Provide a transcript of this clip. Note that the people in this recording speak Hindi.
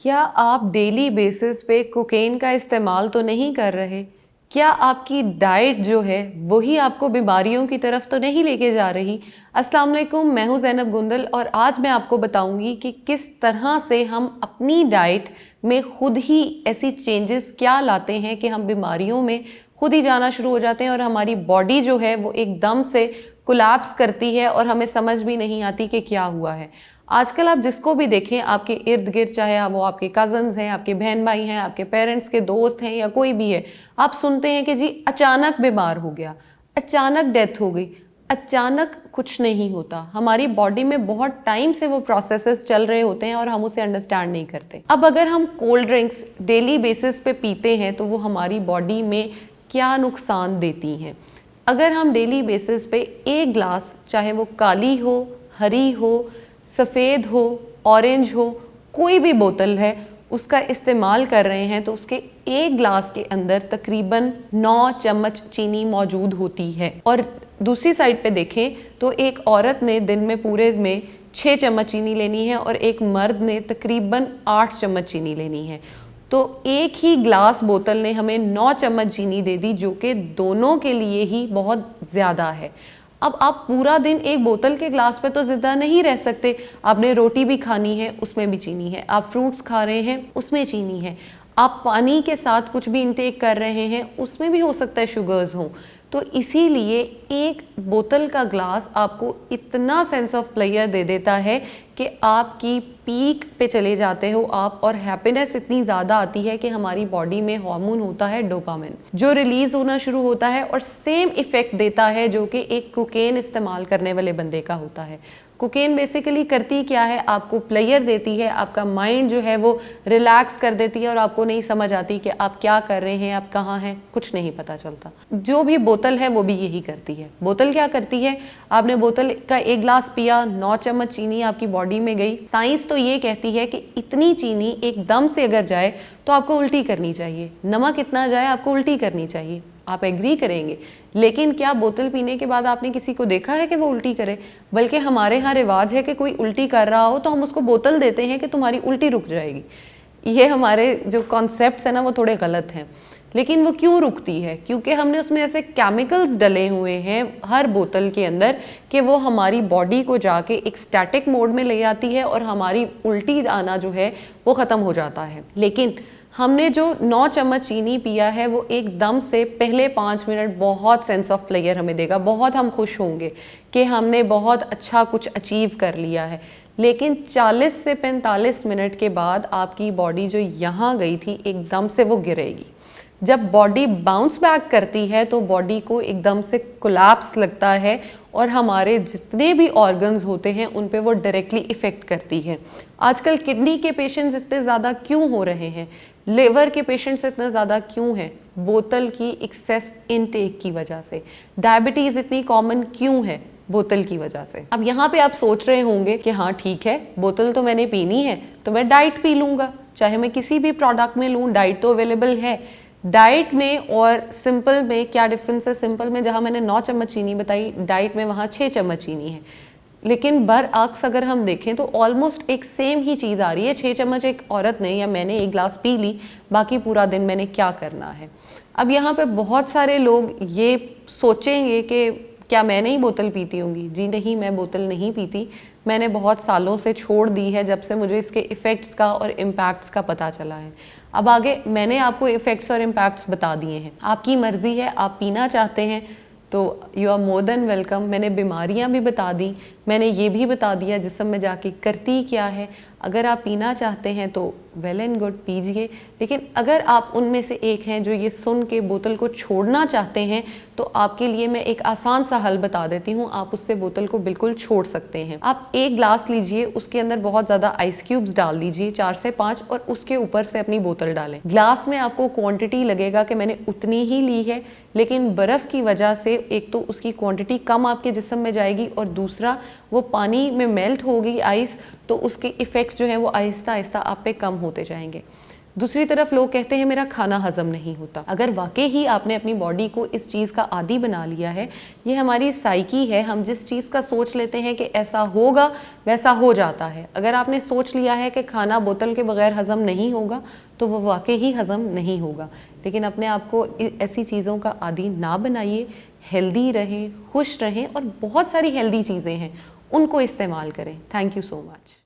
क्या आप डेली बेसिस पे कोकेन का इस्तेमाल तो नहीं कर रहे? क्या आपकी डाइट जो है वही आपको बीमारियों की तरफ तो नहीं लेके जा रही? अस्सलाम वालेकुम, मैं हूँ ज़ैनब गुंदल और आज मैं आपको बताऊंगी कि किस तरह से हम अपनी डाइट में खुद ही ऐसी चेंजेस क्या लाते हैं कि हम बीमारियों में खुद ही जाना शुरू हो जाते हैं और हमारी बॉडी जो है वो एकदम से कोलैप्स करती है और हमें समझ भी नहीं आती कि क्या हुआ है। आजकल आप जिसको भी देखें आपके इर्द गिर्द, चाहे वो आपके कजन्स हैं, आपके बहन भाई हैं, आपके पेरेंट्स के दोस्त हैं या कोई भी है, आप सुनते हैं कि जी अचानक बीमार हो गया, अचानक डेथ हो गई। अचानक कुछ नहीं होता, हमारी बॉडी में बहुत टाइम से वो प्रोसेसेस चल रहे होते हैं और हम उसे अंडरस्टैंड नहीं करते। अब अगर हम कोल्ड ड्रिंक्स डेली बेसिस पे पीते हैं तो वो हमारी बॉडी में क्या नुकसान देती हैं। अगर हम डेली बेसिस पे एक ग्लास, चाहे वो काली हो, हरी हो, सफ़ेद हो, ऑरेंज हो, कोई भी बोतल है, उसका इस्तेमाल कर रहे हैं तो उसके एक ग्लास के अंदर तकरीबन 9 चम्मच चीनी मौजूद होती है। और दूसरी साइड पे देखें तो एक औरत ने दिन में पूरे में 6 चम्मच चीनी लेनी है और एक मर्द ने तकरीबन 8 चम्मच चीनी लेनी है। तो एक ही ग्लास बोतल ने हमें 9 चम्मच चीनी दे दी, जो कि दोनों के लिए ही बहुत ज़्यादा है। अब आप पूरा दिन एक बोतल के ग्लास पे तो ज़िंदा नहीं रह सकते। आपने रोटी भी खानी है, उसमें भी चीनी है। आप फ्रूट्स खा रहे हैं, उसमें चीनी है। आप पानी के साथ कुछ भी इंटेक कर रहे हैं, उसमें भी हो सकता है शुगर्स हों। तो इसीलिए एक बोतल का ग्लास आपको इतना सेंस ऑफ प्लेजर दे देता है कि आपकी पीक पे चले जाते हो आप, और हैप्पीनेस इतनी ज़्यादा आती है कि हमारी बॉडी में हार्मोन होता है डोपामिन, जो रिलीज़ होना शुरू होता है और सेम इफ़ेक्ट देता है जो कि एक कोकेन इस्तेमाल करने वाले बंदे का होता है। कोकेन बेसिकली करती क्या है, आपको प्लेजर देती है, आपका माइंड जो है वो रिलैक्स कर देती है और आपको नहीं समझ आती कि आप क्या कर रहे हैं, आप कहाँ हैं, कुछ नहीं पता चलता। जो भी बोतल है वो भी यही करती है। बोतल क्या करती है, आपने बोतल का एक ग्लास पिया, 9 चम्मच चीनी आपकी बॉडी में गई। साइंस तो ये कहती है कि इतनी चीनी एकदम से अगर जाए तो आपको उल्टी करनी चाहिए, नमक इतना जाए आपको उल्टी करनी चाहिए। आप एग्री करेंगे, लेकिन क्या बोतल पीने के बाद आपने किसी को देखा है कि वो उल्टी करे? बल्कि हमारे यहाँ रिवाज है कि कोई उल्टी कर रहा हो तो हम उसको बोतल देते हैं कि तुम्हारी उल्टी रुक जाएगी। ये हमारे जो कॉन्सेप्ट्स हैं ना वो थोड़े गलत हैं। लेकिन वो क्यों रुकती है? क्योंकि हमने उसमें ऐसे केमिकल्स डले हुए हैं हर बोतल के अंदर कि वो हमारी बॉडी को जाके एक स्टैटिक मोड में ले आती है और हमारी उल्टी आना जो है वो ख़त्म हो जाता है। लेकिन हमने जो 9 चम्मच चीनी पिया है वो एकदम से पहले 5 मिनट बहुत सेंस ऑफ प्लेजर हमें देगा, बहुत हम खुश होंगे कि हमने बहुत अच्छा कुछ अचीव कर लिया है। लेकिन 40 से 45 मिनट के बाद आपकी बॉडी जो यहाँ गई थी एकदम से वो गिरेगी। जब बॉडी बाउंस बैक करती है तो बॉडी को एकदम से कोलैप्स लगता है और हमारे जितने भी ऑर्गन्स होते हैं उन पे वो डायरेक्टली इफ़ेक्ट करती है। आजकल किडनी के पेशेंट्स इतने ज़्यादा क्यों हो रहे हैं, लिवर के पेशेंट्स इतना ज़्यादा क्यों हैं? बोतल की एक्सेस इनटेक की वजह से। डायबिटीज़ इतनी कॉमन क्यों है? बोतल की वजह से। अब यहाँ पे आप सोच रहे होंगे कि हाँ ठीक है, बोतल तो मैंने पीनी है तो मैं डाइट पी लूँगा, चाहे मैं किसी भी प्रोडक्ट में लूँ, डाइट तो अवेलेबल है। डाइट में और सिंपल में क्या डिफरेंस है? सिंपल में जहाँ मैंने 9 चम्मच चीनी बताई, डाइट में वहाँ 6 चम्मच चीनी है। लेकिन बरअक्स अगर हम देखें तो ऑलमोस्ट एक सेम ही चीज़ आ रही है। 6 चम्मच एक औरत ने या मैंने एक गिलास पी ली, बाकी पूरा दिन मैंने क्या करना है? अब यहाँ पे बहुत सारे लोग ये सोचेंगे कि क्या मैं नहीं बोतल पीती होंगी? जी नहीं, मैं बोतल नहीं पीती। मैंने बहुत सालों से छोड़ दी है जब से मुझे इसके इफ़ेक्ट्स का और इम्पैक्ट्स का पता चला है। अब आगे मैंने आपको इफ़ेक्ट्स और इम्पैक्ट्स बता दिए हैं, आपकी मर्ज़ी है, आप पीना चाहते हैं तो you are more than welcome. मैंने बीमारियां भी बता दी, मैंने ये भी बता दिया जिस्म में जाके करती क्या है। अगर आप पीना चाहते हैं तो वेल एंड गुड, पीजिए। लेकिन अगर आप उनमें से एक हैं जो ये सुन के बोतल को छोड़ना चाहते हैं तो आपके लिए मैं एक आसान सा हल बता देती हूँ, आप उससे बोतल को बिल्कुल छोड़ सकते हैं। आप एक ग्लास लीजिए, उसके अंदर बहुत ज़्यादा आइस क्यूब्स डाल दीजिए, 4 से 5, और उसके ऊपर से अपनी बोतल डालें। ग्लास में आपको क्वांटिटी लगेगा कि मैंने उतनी ही ली है, लेकिन बर्फ़ की वजह से एक तो उसकी क्वांटिटी कम आपके जिस्म में जाएगी और दूसरा वो पानी में मेल्ट होगी आइस, तो उसके इफ़ेक्ट जो है वो आहिस्ता आहिस्ता आप पे कम होते जाएंगे। दूसरी तरफ लोग कहते हैं मेरा खाना हजम नहीं होता। अगर वाकई ही आपने अपनी बॉडी को इस चीज़ का आदी बना लिया है, ये हमारी साइकी है, हम जिस चीज़ का सोच लेते हैं कि ऐसा होगा वैसा हो जाता है। अगर आपने सोच लिया है कि खाना बोतल के बगैर हजम नहीं होगा तो वो वाकई ही हजम नहीं होगा। लेकिन अपने आप को ऐसी चीज़ों का आदी ना बनाइए, हेल्दी रहें, खुश रहें और बहुत सारी हेल्दी चीज़ें हैं उनको इस्तेमाल करें। Thank you so much.